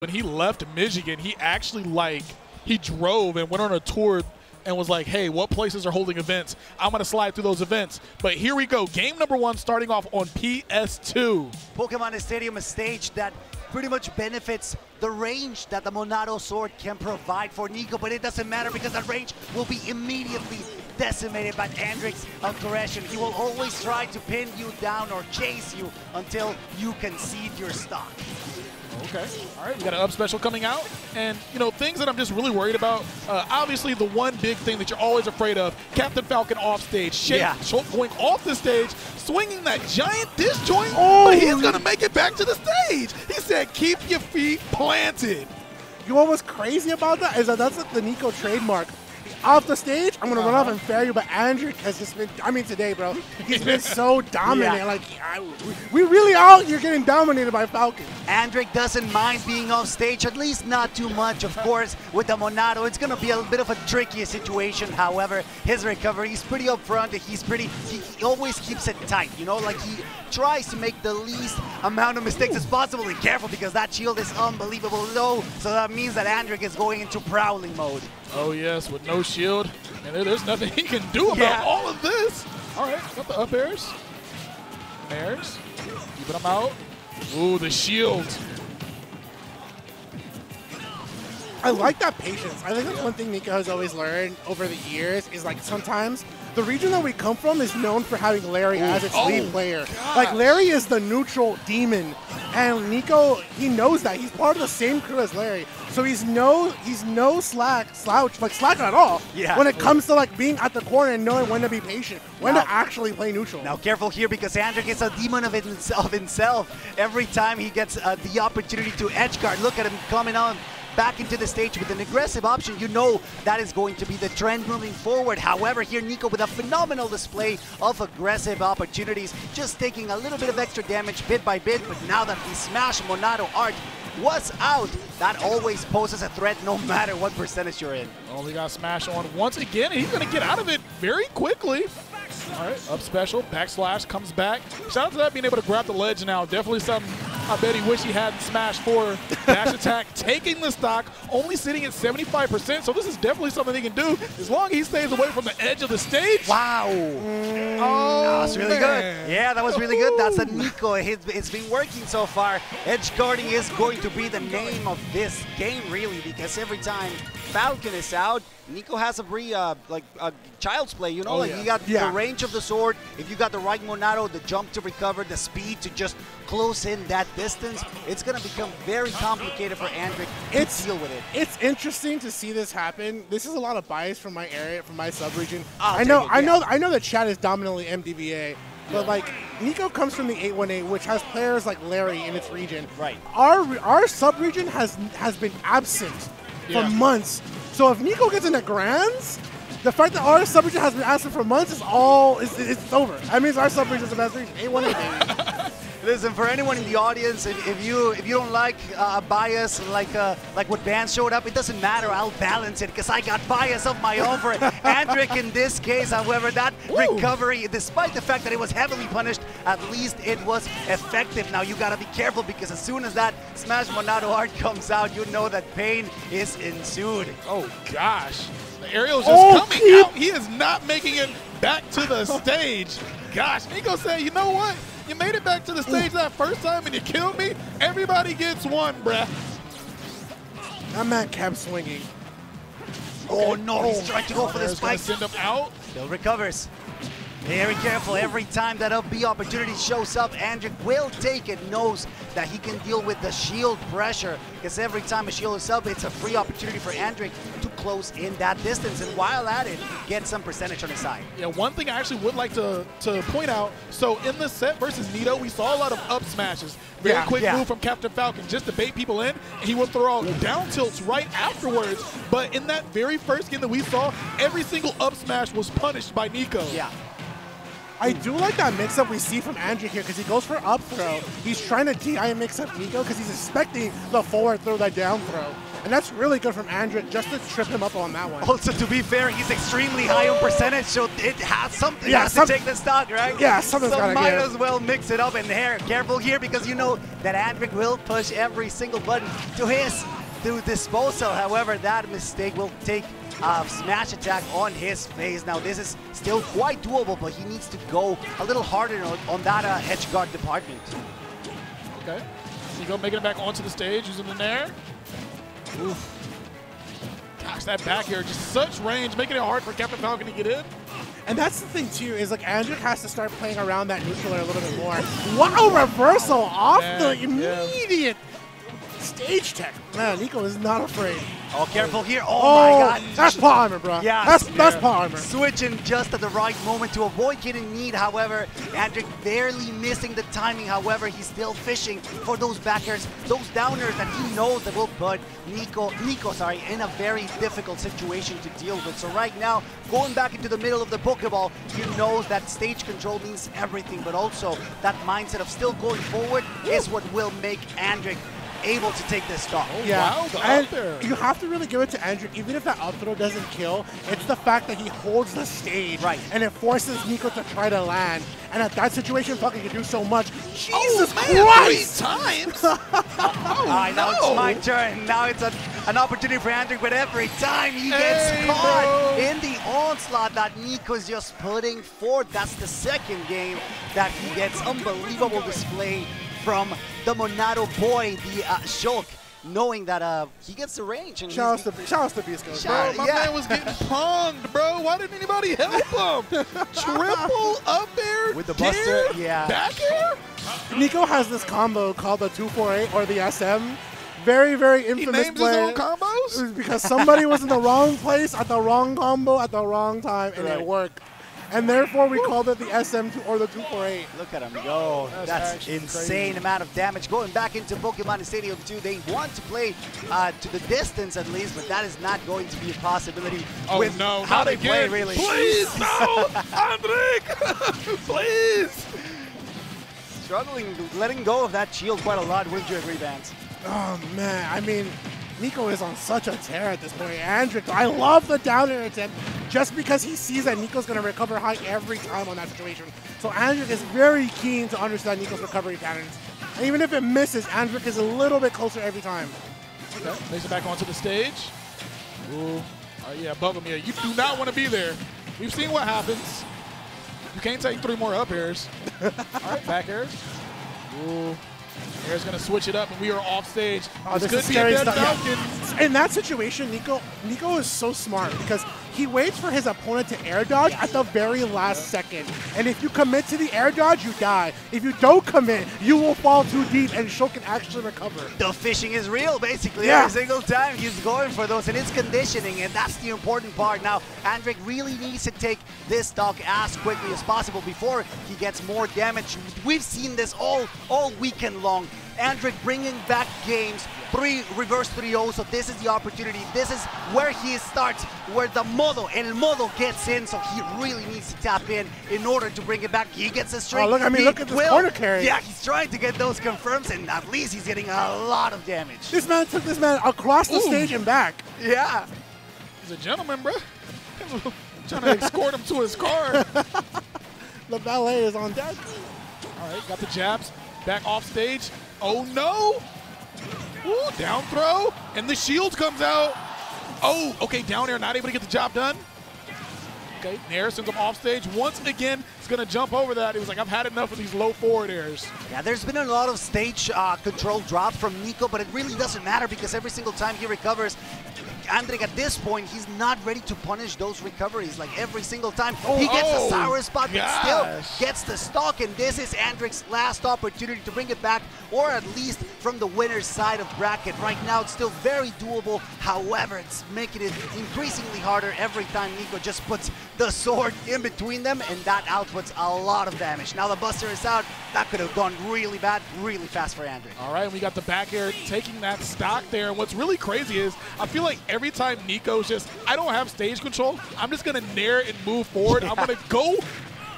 When he left Michigan, he actually he drove and went on a tour and was like, hey, what places are holding events? I'm going to slide through those events. But here we go. Game number 1 starting off on PS2. Pokemon Stadium, a stage that pretty much benefits the range that the Monado sword can provide for Nico, but it doesn't matter because that range will be immediately decimated by Andrik's aggression. He will always try to pin you down or chase you until you concede your stock. Okay. All right. We got an up special coming out. And, you know, things that I'm just really worried about. Obviously, the one big thing that you're always afraid of, Captain Falcon off stage. Shulk going off the stage, swinging that giant disjoint. Oh, but he's going to make it back to the stage. He said, keep your feet planted. You know what was crazy about that is that that's like the Nico trademark. Off the stage, I'm going to run off and fair you, but Andrik has just been, I mean today, bro, he's been so dominant. Like, we really out here getting dominated by Falcon. Andrik doesn't mind being off stage, at least not too much. Of course, with the Monado, it's going to be a bit of a tricky situation. However, his recovery is pretty upfront. He always keeps it tight, you know, like he tries to make the least amount of mistakes as possible. And careful because that shield is unbelievable low, so that means that Andrik is going into prowling mode. Oh, yes, with no shield. And there's nothing he can do about all of this. All right, got the up airs. Airs. Keeping them out. Ooh, the shield. I like that patience. I think that's one thing Nico has always learned over the years is, like, sometimes the region that we come from is known for having Larry as its lead player. Gosh. Like, Larry is the neutral demon, and Nico, he knows that. He's part of the same crew as Larry, so he's no slack at all when it comes to, like, being at the corner and knowing when to be patient, when to actually play neutral. Now, careful here because Andrik is a demon of himself. Every time he gets the opportunity to edge guard, look at him coming on back into the stage with an aggressive option. You know that is going to be the trend moving forward. However, here Nico with a phenomenal display of aggressive opportunities, just taking a little bit of extra damage bit by bit, but now that the Smash Monado art was out, that always poses a threat no matter what percentage you're in. Only got Smash on once again, and he's going to get out of it very quickly. All right, up special, backslash, comes back. Shout out to that being able to grab the ledge now. Definitely something I bet he wish he had in Smash 4. Dash attack, taking the stock, only sitting at 75%, so this is definitely something he can do as long as he stays away from the edge of the stage. Wow. Oh, that was really good. Yeah, that was really good. That's a Nico. It's been working so far. Edge guarding is going to be the name of this game, really, because every time Falcon is out, Nico has a child's play, you know, you got the range of the sword. If you got the right Monado, the jump to recover, the speed to just close in that distance, it's going to become very complicated for Andrik to deal with it. It's interesting to see this happen. This is a lot of bias from my area, from my sub-region. I know that chat is dominantly MDVA, but like Nico comes from the 818, which has players like Larry in its region. Right. Our sub-region has been absent for months. So if Nico gets into Grands, the fact that our sub-region has been absent for months is it's over. That means our sub-region is the best region. 818, baby. Listen, for anyone in the audience, if you don't like a bias like what Van showed up, it doesn't matter. I'll balance it because I got bias of my own for it. Andrik in this case, however, that recovery, despite the fact that it was heavily punished, at least it was effective. Now you gotta be careful because as soon as that Smash Monado art comes out, you know that pain is ensued. Oh gosh, the aerial is just coming out. He is not making it back to the stage. Gosh, Nico said, you know what? You made it back to the stage that first time and you killed me. Everybody gets one, bruh. That man kept swinging. Oh no, he's trying to go for the spike. Send him out. Still recovers. Very careful. Every time that up B opportunity shows up, Andrik will take it, knows that he can deal with the shield pressure, because every time a shield is up, it's a free opportunity for Andrik to close in that distance, and while at it, get some percentage on his side. Yeah, one thing I actually would like to point out, so in the set versus Nito, we saw a lot of up smashes. Very quick move from Captain Falcon just to bait people in. He will throw down tilts right afterwards, but in that very first game that we saw, every single up smash was punished by Nico. Yeah. I do like that mix-up we see from Andrik here because he goes for up throw. He's trying to DI mix up Nico because he's expecting the forward throw, that down throw. And that's really good from Andric just to trip him up on that one. Also, to be fair, he's extremely high on percentage, so it has something. Yeah, has to take the stock, right? Yeah, something's so gotta might give. as well mix it up. And careful here, because you know that Andric will push every single button to his disposal. However, that mistake will take smash attack on his face. Now, this is still quite doable, but he needs to go a little harder on that edge guard department. Okay. Nico making it back onto the stage, using the Nair. Oof. Gosh, that back air, just such range, making it hard for Captain Falcon to get in. And that's the thing, too, is like Andric has to start playing around that nuclear a little bit more. Wow, reversal off the immediate stage tech. Man, Nico is not afraid. Oh, careful here. Oh, my God. That's paw armor, bro. Yeah, that's paw armor. Switching just at the right moment to avoid getting kneed. However, Andric barely missing the timing. However, he's still fishing for those backers, those downers that he knows that will put Nico, in a very difficult situation to deal with. So right now, going back into the middle of the Pokeball, he knows that stage control means everything, but also that mindset of still going forward is what will make Andric able to take this stock. Oh, yeah, wow, the and up there. you have to really give it to Andric. Even if that up throw doesn't kill, it's the fact that he holds the stage, right, and it forces Nico to try to land. And at that situation, Falcon can do so much. Jesus man, Christ! 3 times? Now it's my turn. Now it's an opportunity for Andric, but every time he gets caught in the onslaught that Nico's just putting forth, that's the second game that he gets unbelievable display from the Monado boy, the Shulk, knowing that he gets the range. And shout out to Beast Coast. Bro, my man was getting ponged, bro. Why didn't anybody help him? Triple up air with the buster, back air? Nico has this combo called the 248 or the SM. Very, very infamous He named play. his own combos? Because somebody was in the wrong place at the wrong combo at the wrong time, and it worked. And therefore, we called it the SM2 or the 248. Look at him go. That's insane amount of damage. Going back into Pokemon Stadium 2, they want to play to the distance at least, but that is not going to be a possibility with no, how not they again. play, really. Please, no! Andric! Please! Struggling, letting go of that shield quite a lot. Wouldn't you agree, Vance? Oh, man. I mean, Nico is on such a tear at this point. Andric, I love the down air attempt just because he sees that Nico's going to recover high every time on that situation. So Andric is very keen to understand Nico's recovery patterns. And even if it misses, Andric is a little bit closer every time. Okay, makes it back onto the stage. Ooh. Yeah, Bugam, yeah, you do not want to be there. We've seen what happens. You can't take 3 more up airs. All right, back airs. Ooh. Air's going to switch it up, and we are off stage. This could is be scary a dead stuff. Falcon. Yeah. In that situation, Nico is so smart because he waits for his opponent to air dodge at the very last second. And if you commit to the air dodge, you die. If you don't commit, you will fall too deep, and Shulk can actually recover. The fishing is real, basically. Every single time he's going for those, and it's conditioning, and that's the important part. Now, Andric really needs to take this stock as quickly as possible before he gets more damage. We've seen this all weekend long. Andric bringing back games, 3 reverse 3-0, so this is the opportunity. This is where he starts, where El Modo gets in, so he really needs to tap in order to bring it back. He gets a string. Oh, look, look at this corner carry. Yeah, he's trying to get those confirms, and at least he's getting a lot of damage. This man took this man across the stage and back. Yeah. He's a gentleman, bro. Trying to escort him to his car. The ballet is on deck. All right, got the jabs. Back off stage. Oh, no. Ooh, down throw. And the shield comes out. Oh, okay, down air, not able to get the job done. Okay, Nair sends him off stage. Once again, he's going to jump over that. He was like, I've had enough of these low forward airs. Yeah, there's been a lot of stage control drop from Nico, but it really doesn't matter because every single time he recovers, Andric at this point, he's not ready to punish those recoveries. Like every single time he gets the sour spot, but still gets the stock, and this is Andric's last opportunity to bring it back, or at least from the winner's side of bracket. Right now, it's still very doable. However, it's making it increasingly harder every time Nico just puts the sword in between them, and that outputs a lot of damage. Now the Buster is out. That could have gone really bad, really fast for Andric. All right, we got the back air taking that stock there. And what's really crazy is I feel like every time Nico's just, I don't have stage control, I'm just going to nair and move forward. I'm going to go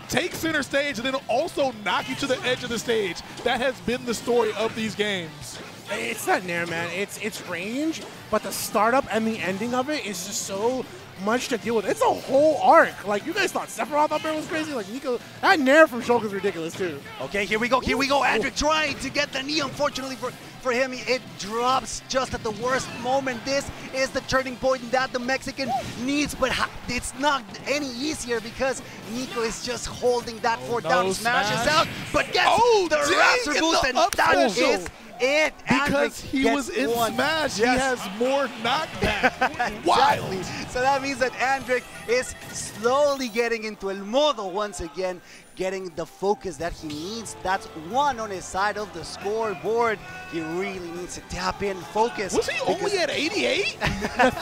take center stage and then also knock you to the edge of the stage. That has been the story of these games. It's not Nair, man. It's range, but the startup and the ending of it is just so much to deal with. It's a whole arc. Like, you guys thought Sephiroth up there was crazy. Like, Nico, that Nair from Shulk is ridiculous, too. Okay, here we go. Andric trying to get the knee. Unfortunately for him, it drops just at the worst moment. This is the turning point that the Mexican needs, but it's not any easier because Nico is just holding that fort down. Smashes out, but gets the Raptor boost, and that is it. Because he was in Smash, he has more knockback. Wild. Exactly. So that means that Andric is slowly getting into El Modo once again, getting the focus that he needs. That's one on his side of the scoreboard. He really needs to tap in, focus. Was he only at 88?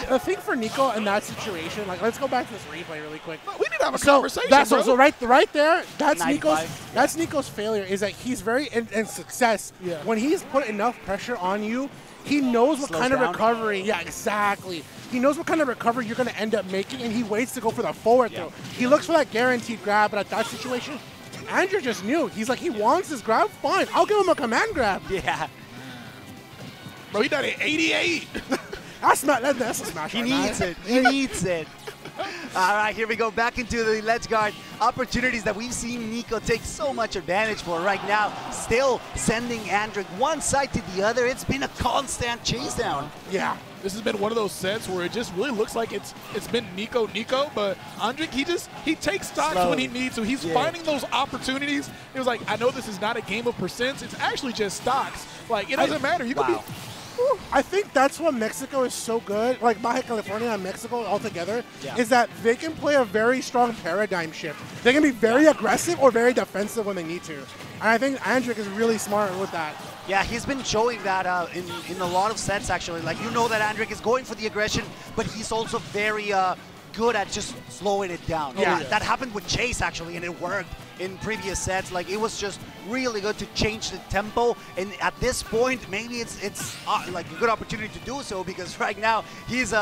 The thing for Nico in that situation, like, let's go back to this replay really quick. We need to have a conversation, bro. So right there, that's Nico's failure, is that he's very in success. Yeah. When he's put enough pressure on you, he knows what kind of recovery. Yeah, exactly. He knows what kind of recovery you're going to end up making, and he waits to go for the forward throw. He looks for that guaranteed grab, but at that situation, Andrew just knew. He's like, he wants this grab? Fine, I'll give him a command grab. Yeah. Bro, he done at 88. That's a smash. He needs it. He needs it. All right, here we go. Back into the ledge guard. Opportunities that we've seen Nico take so much advantage for right now. Still sending Andric one side to the other. It's been a constant chase down. Yeah. This has been one of those sets where it just really looks like it's been Nico, but Andric, he takes stocks when he needs to. He's finding those opportunities. It was like, I know this is not a game of percents. It's actually just stocks. Like, it doesn't matter. You can be... I think that's what Mexico is so good, like Baja California and Mexico all together, is that they can play a very strong paradigm shift. They can be very aggressive or very defensive when they need to. And I think Andric is really smart with that. Yeah, he's been showing that in a lot of sets, actually. Like, you know that Andric is going for the aggression, but he's also very good at just slowing it down. Yeah. That happened with Chase, actually, and it worked in previous sets. Like, it was just really good to change the tempo, and at this point, maybe it's like a good opportunity to do so, because right now he's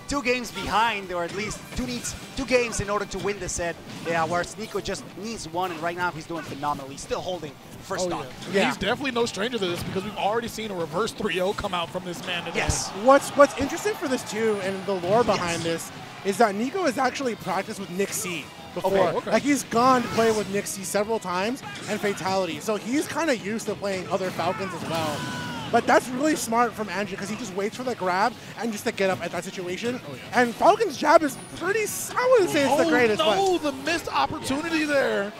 2 games behind, or at least two games in order to win the set. Yeah, whereas Nico just needs 1, and right now he's doing phenomenally. Still holding first stock. Yeah. He's definitely no stranger to this, because we've already seen a reverse 3-0 come out from this man today. Yes. What's interesting for this too, and the lore behind this, is that Nico has actually practiced with Nick C before. Okay. Like, he's gone to play with Nick C several times and Fatality. So he's kind of used to playing other Falcons as well. But that's really smart from Andrew, because he just waits for the grab and just to get up at that situation. And Falcon's jab is pretty, I wouldn't say it's the greatest. Oh, no, the missed opportunity there.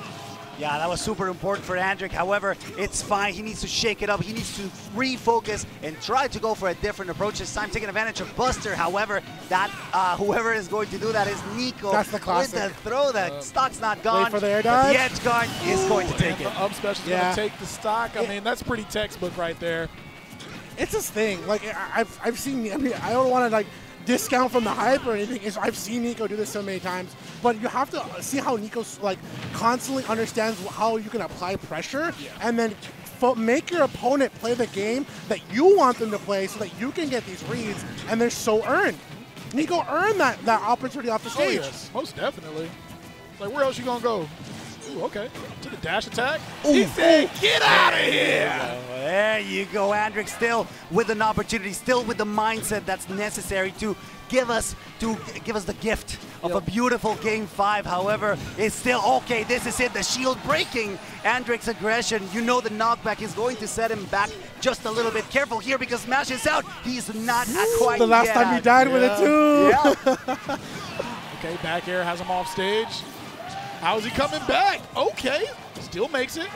Yeah, that was super important for Andric. However, it's fine. He needs to shake it up. He needs to refocus and try to go for a different approach this time, taking advantage of Buster. However, that whoever is going to do that is Nico. That's the classic. With the throw. The stock's not gone. Wait for the air but dodge. the edge guard is going to take it. The up special is going to take the stock. I mean, that's pretty textbook right there. It's his thing. Like, I've seen, I mean, I don't want to, like, discount from the hype or anything. I've seen Nico do this so many times, but you have to see how Nico's like constantly understands how you can apply pressure and then make your opponent play the game that you want them to play, so that you can get these reads, and they're so earned. Nico earned that opportunity off the stage. Oh, yes, most definitely. Like, where else you gonna go? Ooh, okay. To the dash attack. Ooh. He said, "Get out of here!" There you go, Andric, still with an opportunity, still with the mindset that's necessary to give us the gift of a beautiful Game 5. However, it's still okay. This is it. The shield breaking. Andric's aggression. You know the knockback is going to set him back just a little bit. Careful here, because Smash is out. He's not quite the last time he died with it too. Yeah. Okay, back air has him off stage. How is he coming back? Okay, still makes it.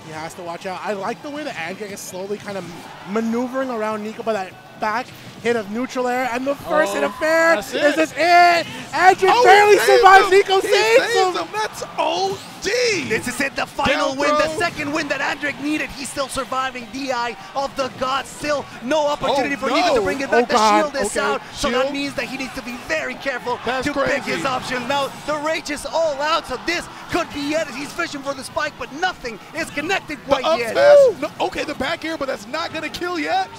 He has to watch out. I like the way that Andric is slowly kind of maneuvering around Nico by that back hit of neutral air, and the first hit of fair is this it. Andric barely survives. Nico saves him. That's OD. This is it, the final win, the second win that Andric needed. He's still surviving. DI of the gods. Still no opportunity for Nico to bring it back. The shield is out, so that means that he needs to be very careful to pick his option. Now the rage is all out, so this could be it. He's fishing for the spike, but nothing is connected quite yet. No, okay, the back air, but that's not going to kill yet.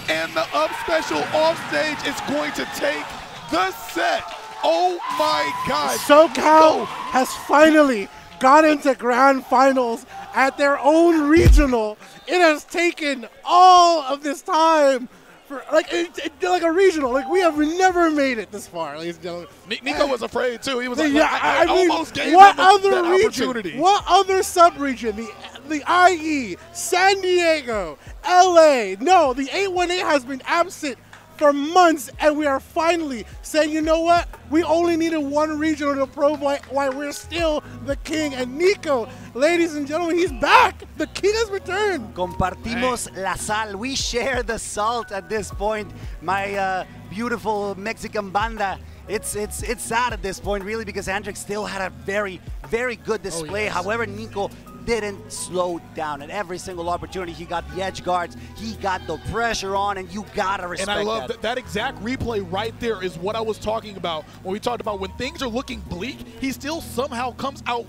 And the up special off stage is going to take the set. Oh my God. SoCal has finally got into grand finals at their own regional. It has taken all of this time for like a regional. Like we have never made it this far, ladies and gentlemen. Nico was afraid too. He was like, Yeah, I mean, almost gave what him other that region? opportunity. What other sub-region? The IE, San Diego, LA. No, the 818 has been absent for months, and we are finally saying, you know what? We only needed one regional to prove why we're still the king. And Nico, ladies and gentlemen, he's back. The king has returned. Compartimos la sal. We share the salt at this point. My beautiful Mexican banda. It's sad at this point, really, because Hendrix still had a very, very good display. yes. However, Nico didn't slow down. At every single opportunity, he got the edge guards, he got the pressure on, and you gotta respect that. And I love that exact replay right there is what I was talking about when we talked about when things are looking bleak, he still somehow comes out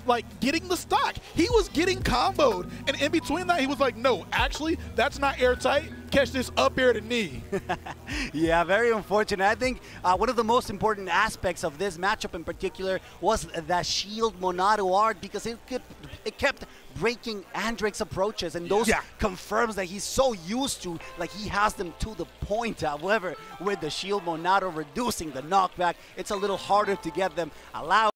like getting the stock. He was getting comboed, and in between that, he was like, no, actually, that's not airtight. Catch this up air to knee. Yeah, very unfortunate. I think one of the most important aspects of this matchup in particular was the shield Monado art, because it kept breaking Hendrix approaches, and those confirms that he's so used to, like he has them to the point. However, with the shield Monado reducing the knockback, it's a little harder to get them allowed.